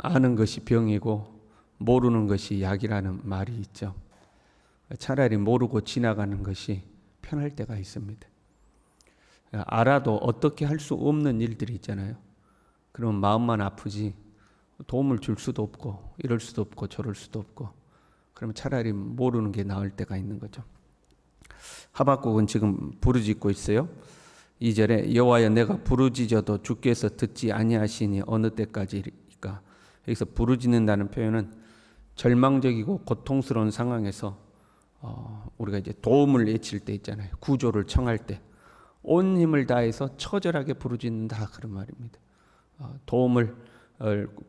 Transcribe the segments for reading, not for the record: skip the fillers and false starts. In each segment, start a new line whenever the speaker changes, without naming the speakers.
아는 것이 병이고 모르는 것이 약이라는 말이 있죠. 차라리 모르고 지나가는 것이 편할 때가 있습니다. 알아도 어떻게 할 수 없는 일들이 있잖아요. 그러면 마음만 아프지 도움을 줄 수도 없고 이럴 수도 없고 저럴 수도 없고, 그러면 차라리 모르는 게 나을 때가 있는 거죠. 하박국은 지금 부르짖고 있어요. 2절에 여호와여 내가 부르짖어도 주께서 듣지 아니하시니 어느 때까지일까. 여기서 부르짖는다는 표현은 절망적이고 고통스러운 상황에서 우리가 이제 도움을 외칠 때 있잖아요. 구조를 청할 때 온 힘을 다해서 처절하게 부르짖는다, 그런 말입니다. 도움을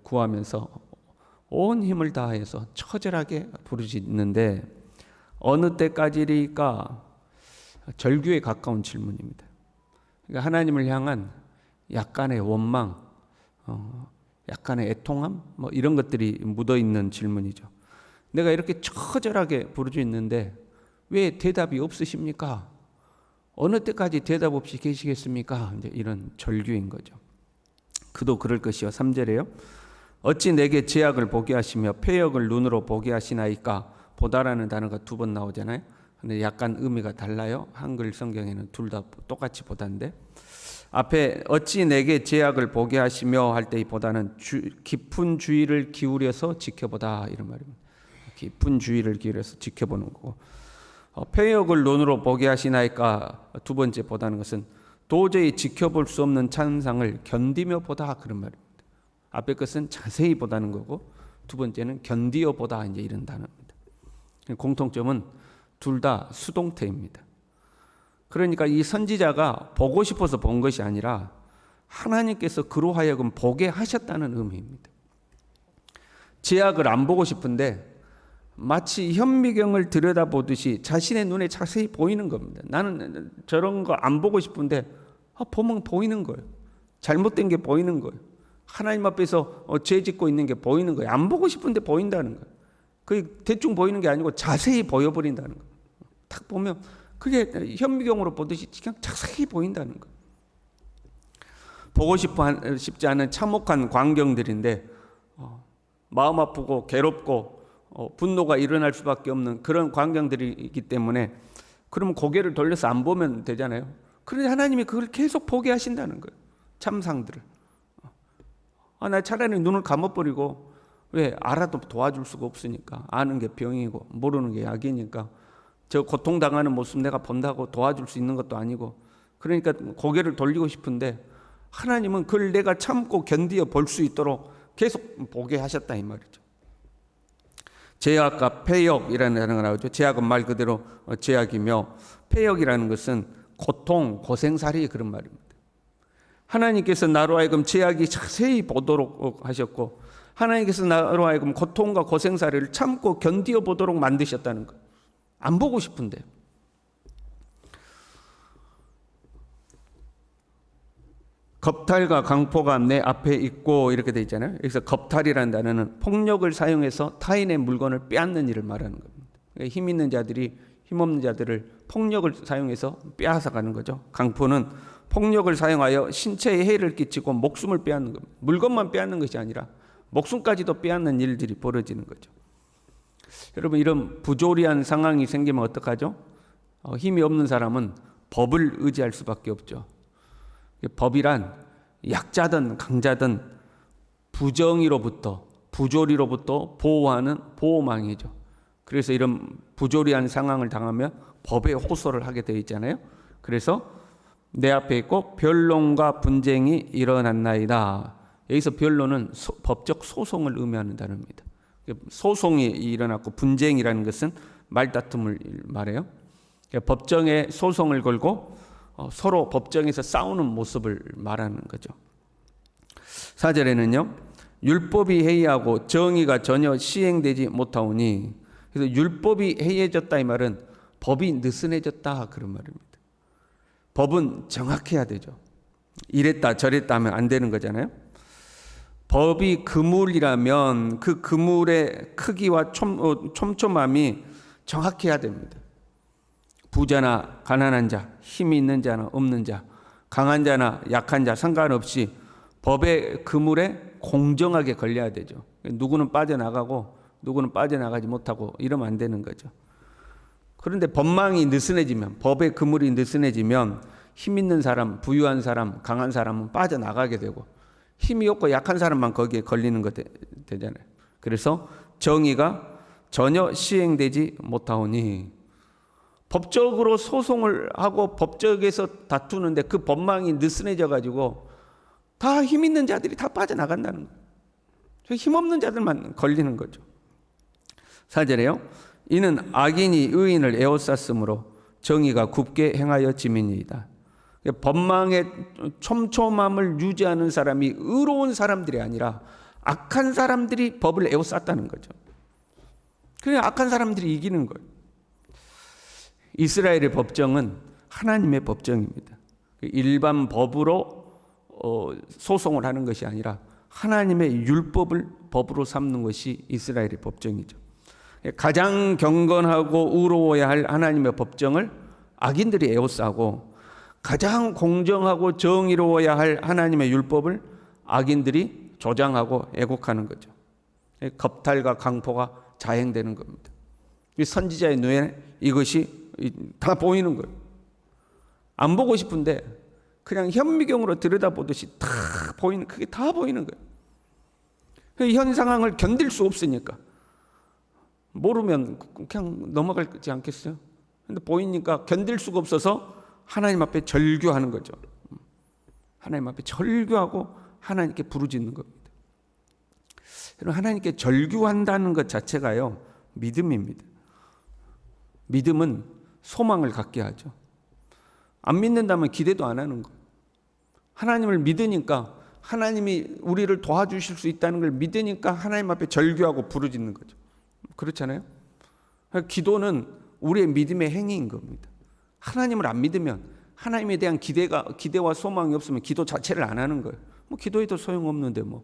구하면서 온 힘을 다해서 처절하게 부르짖는데 어느 때까지일까? 절규에 가까운 질문입니다. 그러니까 하나님을 향한 약간의 원망, 약간의 애통함, 뭐 이런 것들이 묻어 있는 질문이죠. 내가 이렇게 처절하게 부르짖는데 왜 대답이 없으십니까? 어느 때까지 대답 없이 계시겠습니까? 이제 이런 절규인 거죠. 그도 그럴 것이요. 3절에요. 어찌 내게 죄악을 보게 하시며 패역을 눈으로 보게 하시나이까. 보다라는 단어가 2번 나오잖아요. 근데 약간 의미가 달라요. 한글 성경에는 둘 다 똑같이 보다인데, 앞에 어찌 내게 죄악을 보게 하시며 할 때 이 보다는 깊은 주의를 기울여서 지켜보다, 이런 말입니다. 깊은 주의를 기울여서 지켜보는 거고, 패역을 눈으로 보게 하시나이까 2번째 보다는 것은 도저히 지켜볼 수 없는 찬상을 견디며 보다, 그런 말입니다. 앞에 것은 자세히 보다는 거고 2번째는 견디어 보다, 이제 이런 단어입니다. 공통점은 둘 다 수동태입니다. 그러니까 이 선지자가 보고 싶어서 본 것이 아니라 하나님께서 그로 하여금 보게 하셨다는 의미입니다. 죄악을 안 보고 싶은데 마치 현미경을 들여다보듯이 자신의 눈에 자세히 보이는 겁니다. 나는 저런 거 안 보고 싶은데 보면 보이는 거예요. 잘못된 게 보이는 거예요. 하나님 앞에서 죄 짓고 있는 게 보이는 거예요. 안 보고 싶은데 보인다는 거예요. 그게 대충 보이는 게 아니고 자세히 보여버린다는 거예요. 딱 보면 그게 현미경으로 보듯이 그냥 자세히 보인다는 거예요. 보고 싶지 않은 참혹한 광경들인데 마음 아프고 괴롭고 분노가 일어날 수밖에 없는 그런 광경들이기 때문에, 그러면 고개를 돌려서 안 보면 되잖아요. 그런데 하나님이 그걸 계속 보게 하신다는 거예요. 참상들을. 나 차라리 눈을 감아버리고, 왜? 알아도 도와줄 수가 없으니까. 아는 게 병이고 모르는 게 약이니까 저 고통당하는 모습 내가 본다고 도와줄 수 있는 것도 아니고, 그러니까 고개를 돌리고 싶은데 하나님은 그걸 내가 참고 견디어 볼 수 있도록 계속 보게 하셨다, 이 말이죠. 죄악과 패역이라는 단어가 나오죠. 죄악은 말 그대로 죄악이며, 패역이라는 것은 고통, 고생살이, 그런 말입니다. 하나님께서 나로 하여금 죄악이 자세히 보도록 하셨고, 하나님께서 나로 하여금 고통과 고생살이를 참고 견디어 보도록 만드셨다는 것. 안 보고 싶은데. 겁탈과 강포가 내 앞에 있고, 이렇게 돼 있잖아요. 여기서 겁탈이라는 단어는 폭력을 사용해서 타인의 물건을 빼앗는 일을 말하는 겁니다. 그러니까 힘 있는 자들이 힘 없는 자들을 폭력을 사용해서 빼앗아 가는 거죠. 강포는 폭력을 사용하여 신체에 해를 끼치고 목숨을 빼앗는 겁니다. 물건만 빼앗는 것이 아니라 목숨까지도 빼앗는 일들이 벌어지는 거죠. 여러분, 이런 부조리한 상황이 생기면 어떡하죠? 힘이 없는 사람은 법을 의지할 수밖에 없죠. 법이란 약자든 강자든 부정의로부터, 부조리로부터 보호하는 보호망이죠. 그래서 이런 부조리한 상황을 당하면 법에 호소를 하게 되어 있잖아요. 그래서 내 앞에 있고 변론과 분쟁이 일어났나이다. 여기서 변론은 법적 소송을 의미하는 단어입니다. 소송이 일어났고, 분쟁이라는 것은 말다툼을 말해요. 법정에 소송을 걸고 서로 법정에서 싸우는 모습을 말하는 거죠. 4절에는요, 율법이 해이하고 정의가 전혀 시행되지 못하오니, 그래서 율법이 해이해졌다, 이 말은 법이 느슨해졌다, 그런 말입니다. 법은 정확해야 되죠. 이랬다 저랬다 하면 안 되는 거잖아요. 법이 그물이라면 그 그물의 크기와 촘촘함이 정확해야 됩니다. 부자나 가난한 자, 힘이 있는 자나 없는 자, 강한 자나 약한 자 상관없이 법의 그물에 공정하게 걸려야 되죠. 누구는 빠져나가고 누구는 빠져나가지 못하고 이러면 안 되는 거죠. 그런데 법망이 느슨해지면, 법의 그물이 느슨해지면 힘 있는 사람, 부유한 사람, 강한 사람은 빠져나가게 되고 힘이 없고 약한 사람만 거기에 걸리는 거 되잖아요. 그래서 정의가 전혀 시행되지 못하오니, 법적으로 소송을 하고 법적에서 다투는데 그 법망이 느슨해져 가지고 다 힘 있는 자들이 다 빠져나간다는 거예요. 힘 없는 자들만 걸리는 거죠. 4절에요. 이는 악인이 의인을 에워쌌으므로 정의가 굽게 행하여 지민이이다. 법망의 촘촘함을 유지하는 사람이 의로운 사람들이 아니라 악한 사람들이 법을 에워쌌다는 거죠. 그래 악한 사람들이 이기는 거예요. 이스라엘의 법정은 하나님의 법정입니다. 일반 법으로 소송을 하는 것이 아니라 하나님의 율법을 법으로 삼는 것이 이스라엘의 법정이죠. 가장 경건하고 의로워야 할 하나님의 법정을 악인들이 에워싸고, 가장 공정하고 정의로워야 할 하나님의 율법을 악인들이 조장하고 애곡하는 거죠. 겁탈과 강포가 자행되는 겁니다. 선지자의 눈에 이것이 다 보이는 거예요. 안 보고 싶은데 그냥 현미경으로 들여다보듯이 다 보이는, 그게 다 보이는 거예요. 현 상황을 견딜 수 없으니까 모르면 그냥 넘어가지 않겠어요? 근데 보이니까 견딜 수가 없어서 하나님 앞에 절규하는 거죠. 하나님 앞에 절규하고 하나님께 부르짖는 겁니다. 여러분, 하나님께 절규한다는 것 자체가요, 믿음입니다. 믿음은 소망을 갖게 하죠. 안 믿는다면 기대도 안 하는 거예요. 하나님을 믿으니까, 하나님이 우리를 도와주실 수 있다는 걸 믿으니까 하나님 앞에 절규하고 부르짖는 거죠. 그렇잖아요? 기도는 우리의 믿음의 행위인 겁니다. 하나님을 안 믿으면, 하나님에 대한 기대와 소망이 없으면 기도 자체를 안 하는 거예요. 뭐 기도해도 소용없는데 뭐.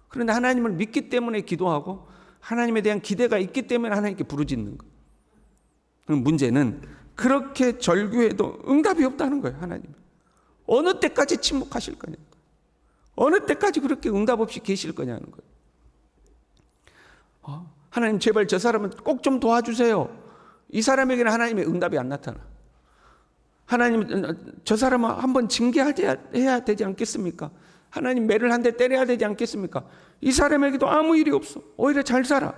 그런데 하나님을 믿기 때문에 기도하고, 하나님에 대한 기대가 있기 때문에 하나님께 부르짖는 거예요. 그럼 문제는 그렇게 절규해도 응답이 없다는 거예요. 하나님 어느 때까지 침묵하실 거냐는 거예요. 어느 때까지 그렇게 응답 없이 계실 거냐는 거예요. 하나님 제발 저 사람은 꼭 좀 도와주세요. 이 사람에게는 하나님의 응답이 안 나타나. 하나님 저 사람은 한번 징계해야 되지 않겠습니까? 하나님 매를 한 대 때려야 되지 않겠습니까? 이 사람에게도 아무 일이 없어. 오히려 잘 살아.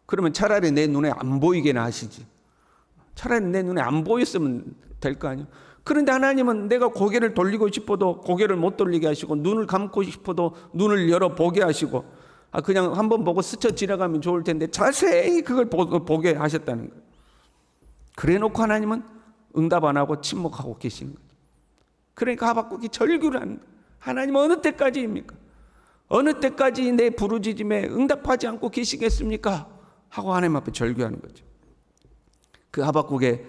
그러면 차라리 내 눈에 안 보이게나 하시지. 차라리 내 눈에 안 보였으면 될 거 아니에요. 그런데 하나님은 내가 고개를 돌리고 싶어도 고개를 못 돌리게 하시고, 눈을 감고 싶어도 눈을 열어 보게 하시고, 그냥 한번 보고 스쳐 지나가면 좋을 텐데 자세히 그걸 보게 하셨다는 거예요. 그래 놓고 하나님은 응답 안 하고 침묵하고 계신 거예요. 그러니까 하박국이 절규를 하는 거예요. 하나님 어느 때까지입니까? 어느 때까지 내 부르짖음에 응답하지 않고 계시겠습니까? 하고 하나님 앞에 절규하는 거죠. 그 하박국의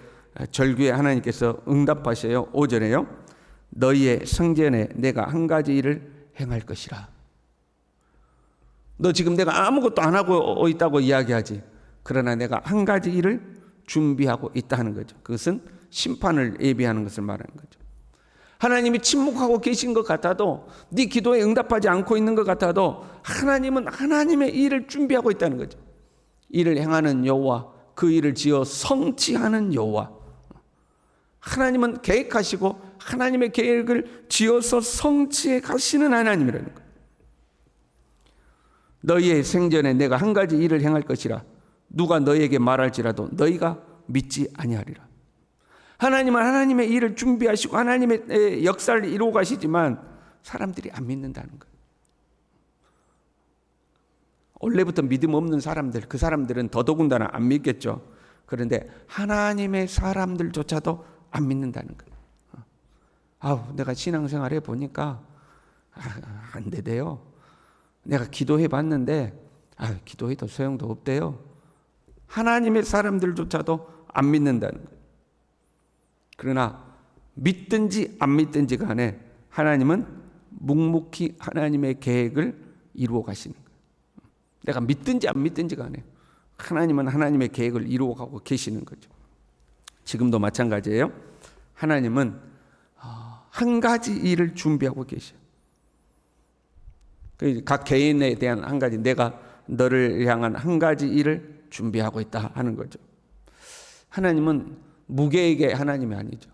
절규에 하나님께서 응답하셔요. 5절에요. 너희의 성전에 내가 한 가지 일을 행할 것이라. 너 지금 내가 아무것도 안 하고 있다고 이야기하지. 그러나 내가 한 가지 일을 준비하고 있다는 거죠. 그것은 심판을 예비하는 것을 말하는 거죠. 하나님이 침묵하고 계신 것 같아도, 네 기도에 응답하지 않고 있는 것 같아도 하나님은 하나님의 일을 준비하고 있다는 거죠. 일을 행하는 여호와, 그 일을 지어 성취하는 여호와. 하나님은 계획하시고 하나님의 계획을 지어서 성취해 가시는 하나님이라는 거예요. 너희의 생전에 내가 한 가지 일을 행할 것이라. 누가 너희에게 말할지라도 너희가 믿지 아니하리라. 하나님은 하나님의 일을 준비하시고 하나님의 역사를 이루어 가시지만 사람들이 안 믿는다는 거예요. 원래부터 믿음 없는 사람들, 그 사람들은 더더군다나 안 믿겠죠. 그런데 하나님의 사람들조차도 안 믿는다는 거예요. 내가 신앙생활 해보니까 안 되대요. 내가 기도해 봤는데 기도해도 소용도 없대요. 하나님의 사람들조차도 안 믿는다는 거예요. 그러나 믿든지 안 믿든지 간에 하나님은 묵묵히 하나님의 계획을 이루어 가시는 거예요. 내가 믿든지 안 믿든지 간에 하나님은 하나님의 계획을 이루어 가고 계시는 거죠. 지금도 마찬가지예요. 하나님은 한 가지 일을 준비하고 계셔요. 각 개인에 대한 한 가지, 내가 너를 향한 한 가지 일을 준비하고 있다 하는 거죠. 하나님은 무계획의 하나님이 아니죠.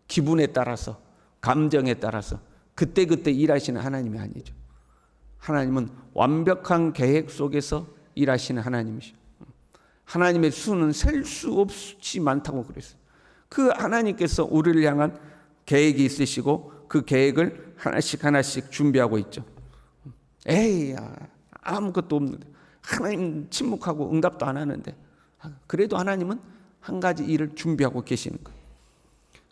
기분에 따라서, 감정에 따라서 그때그때 일하시는 하나님이 아니죠. 하나님은 완벽한 계획 속에서 일하시는 하나님이시죠. 하나님의 수는 셀 수 없이 많다고 그랬어요. 그 하나님께서 우리를 향한 계획이 있으시고 그 계획을 하나씩 하나씩 준비하고 있죠. 에이, 아무것도 없는데, 하나님 침묵하고 응답도 안 하는데, 그래도 하나님은 한 가지 일을 준비하고 계시는 거예요.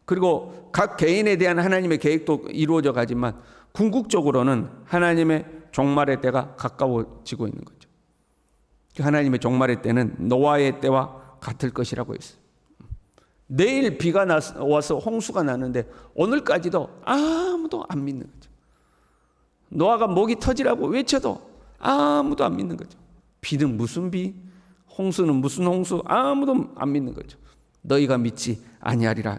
그리고 각 개인에 대한 하나님의 계획도 이루어져 가지만 궁극적으로는 하나님의 종말의 때가 가까워지고 있는 거죠. 하나님의 종말의 때는 노아의 때와 같을 것이라고 했어요. 내일 비가 와서 홍수가 나는데 오늘까지도 아무도 안 믿는 거죠. 노아가 목이 터지라고 외쳐도 아무도 안 믿는 거죠. 비는 무슨 비, 홍수는 무슨 홍수, 아무도 안 믿는 거죠. 너희가 믿지 아니하리라.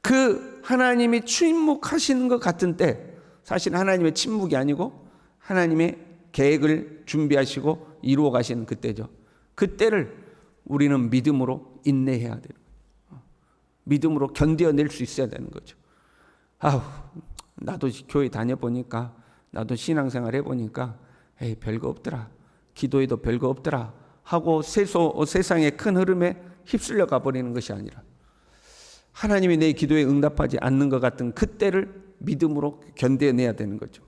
그 하나님이 침묵하시는 것 같은 때, 사실 하나님의 침묵이 아니고 하나님의 계획을 준비하시고 이루어 가시는 그때죠. 그때를 우리는 믿음으로 인내해야 되는 거예요. 믿음으로 견뎌낼 수 있어야 되는 거죠. 나도 교회 다녀보니까, 나도 신앙생활 해보니까 에이, 별거 없더라, 기도해도 별거 없더라 하고 세상의 큰 흐름에 휩쓸려 가버리는 것이 아니라, 하나님이 내 기도에 응답하지 않는 것 같은 그때를 믿음으로 견뎌내야 되는 거죠.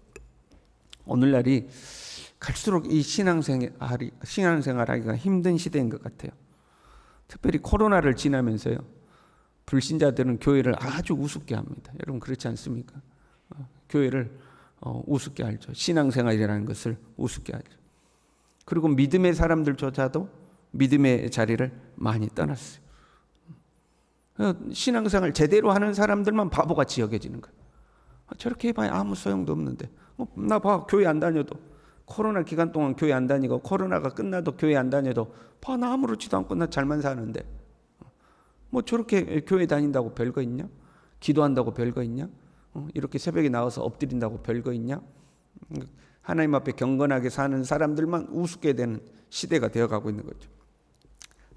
오늘날이 갈수록 이 신앙생활하기가 힘든 시대인 것 같아요. 특별히 코로나를 지나면서요, 불신자들은 교회를 아주 우습게 합니다. 여러분 그렇지 않습니까? 교회를 우습게 알죠. 신앙생활이라는 것을 우습게 알죠. 그리고 믿음의 사람들조차도 믿음의 자리를 많이 떠났어요. 신앙생활 제대로 하는 사람들만 바보같이 여겨지는 거예요. 저렇게 해봐야 아무 소용도 없는데, 나 봐, 교회 안 다녀도, 코로나 기간 동안 교회 안 다니고 코로나가 끝나도 교회 안 다녀도 봐, 나 아무렇지도 않고 나 잘만 사는데, 뭐 저렇게 교회 다닌다고 별거 있냐? 기도한다고 별거 있냐? 이렇게 새벽에 나와서 엎드린다고 별거 있냐? 하나님 앞에 경건하게 사는 사람들만 우습게 되는 시대가 되어가고 있는 거죠.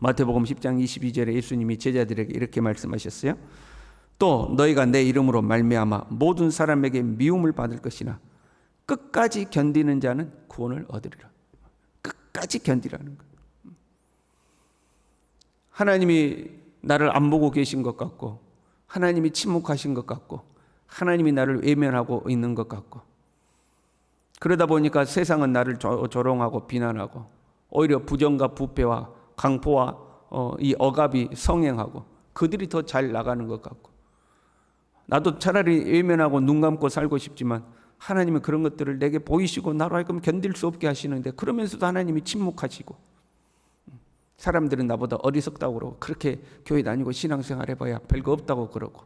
마태복음 10장 22절에 예수님이 제자들에게 이렇게 말씀하셨어요. 또 너희가 내 이름으로 말미암아 모든 사람에게 미움을 받을 것이나 끝까지 견디는 자는 구원을 얻으리라. 끝까지 견디라는 거예요. 하나님이 나를 안 보고 계신 것 같고, 하나님이 침묵하신 것 같고, 하나님이 나를 외면하고 있는 것 같고, 그러다 보니까 세상은 나를 조롱하고 비난하고, 오히려 부정과 부패와 강포와 이 억압이 성행하고 그들이 더 잘 나가는 것 같고, 나도 차라리 외면하고 눈 감고 살고 싶지만 하나님은 그런 것들을 내게 보이시고 나로 하여금 견딜 수 없게 하시는데, 그러면서도 하나님이 침묵하시고, 사람들은 나보다 어리석다고 그러고 그렇게 교회 다니고 신앙생활 해봐야 별거 없다고 그러고,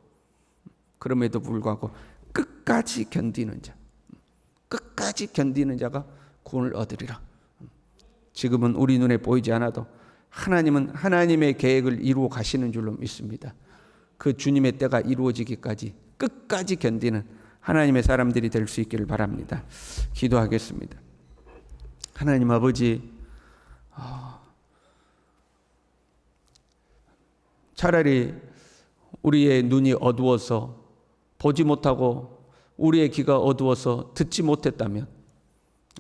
그럼에도 불구하고 끝까지 견디는 자, 끝까지 견디는 자가 구원을 얻으리라. 지금은 우리 눈에 보이지 않아도 하나님은 하나님의 계획을 이루어 가시는 줄로 믿습니다. 그 주님의 때가 이루어지기까지 끝까지 견디는 하나님의 사람들이 될 수 있기를 바랍니다. 기도하겠습니다. 하나님 아버지, 차라리 우리의 눈이 어두워서 보지 못하고 우리의 귀가 어두워서 듣지 못했다면,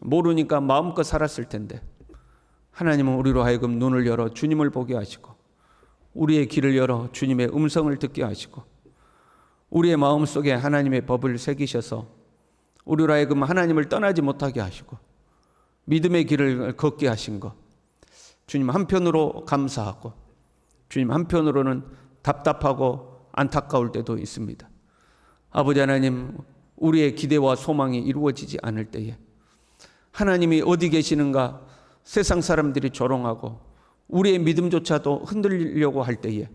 모르니까 마음껏 살았을 텐데, 하나님은 우리로 하여금 눈을 열어 주님을 보게 하시고, 우리의 귀를 열어 주님의 음성을 듣게 하시고, 우리의 마음속에 하나님의 법을 새기셔서 우리로 하여금 하나님을 떠나지 못하게 하시고 믿음의 길을 걷게 하신 것, 주님 한편으로 감사하고 주님 한편으로는 답답하고 안타까울 때도 있습니다. 아버지 하나님, 우리의 기대와 소망이 이루어지지 않을 때에 하나님이 어디 계시는가 세상 사람들이 조롱하고 우리의 믿음조차도 흔들리려고 할 때에,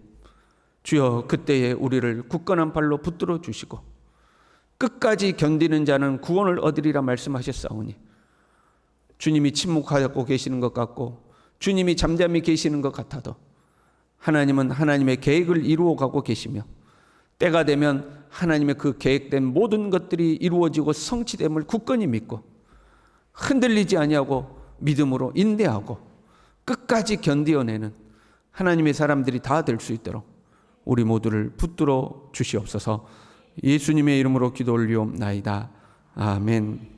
주여 그때에 우리를 굳건한 발로 붙들어 주시고 끝까지 견디는 자는 구원을 얻으리라 말씀하셨사오니, 주님이 침묵하고 계시는 것 같고 주님이 잠잠히 계시는 것 같아도 하나님은 하나님의 계획을 이루어가고 계시며 때가 되면 하나님의 그 계획된 모든 것들이 이루어지고 성취됨을 굳건히 믿고 흔들리지 아니하고 믿음으로 인내하고 끝까지 견디어내는 하나님의 사람들이 다 될 수 있도록 우리 모두를 붙들어 주시옵소서. 예수님의 이름으로 기도 올리옵나이다. 아멘.